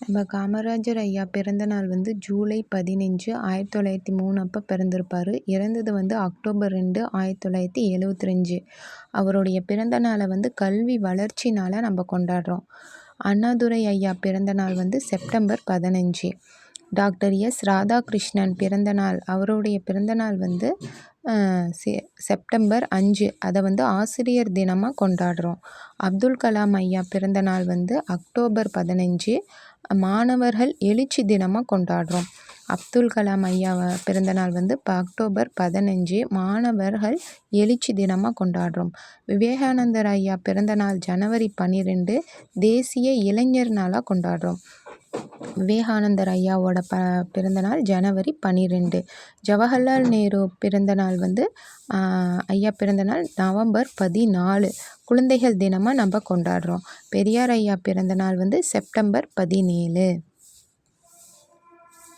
நம்ம காமராஜர் ஐயா பிறந்த நாள் வந்து ஜூலை 15 1903 அப்போ பிறந்திருப்பார். இறந்தது வந்து அக்டோபர் 2 1972. அவருடைய பிறந்த நாளை வந்து கல்வி வளர்ச்சி நாளாக நம்ம கொண்டாடுறோம். அண்ணாதுரை ஐயா பிறந்த நாள் வந்து செப்டம்பர் 15. டாக்டர் எஸ் ராதாகிருஷ்ணன் பிறந்த நாள், அவருடைய பிறந்த நாள் வந்து செப்டம்பர் 5. அதை வந்து ஆசிரியர் தினமாக கொண்டாடுறோம். அப்துல் கலாம் ஐயா பிறந்த நாள் வந்து அக்டோபர் 15, மாணவர்கள் எழுச்சி தினமாக கொண்டாடுறோம். அப்துல் கலாம் ஐயா பிறந்த நாள் வந்து அக்டோபர் 15, மாணவர்கள் எழுச்சி தினமாக கொண்டாடுறோம். விவேகானந்தர் ஐயா பிறந்த நாள் ஜனவரி 12, தேசிய இளைஞர் நாளாக கொண்டாடுறோம். விவேகானந்தர் ஐயாவோட பிறந்தநாள் ஜனவரி 12. ஜவஹர்லால் நேரு பிறந்தநாள் வந்து ஐயா பிறந்தநாள் நவம்பர் 14. குழந்தைகள் தினமாக நம்ம கொண்டாடுறோம். பெரியார் ஐயா பிறந்தநாள் வந்து செப்டம்பர் 17.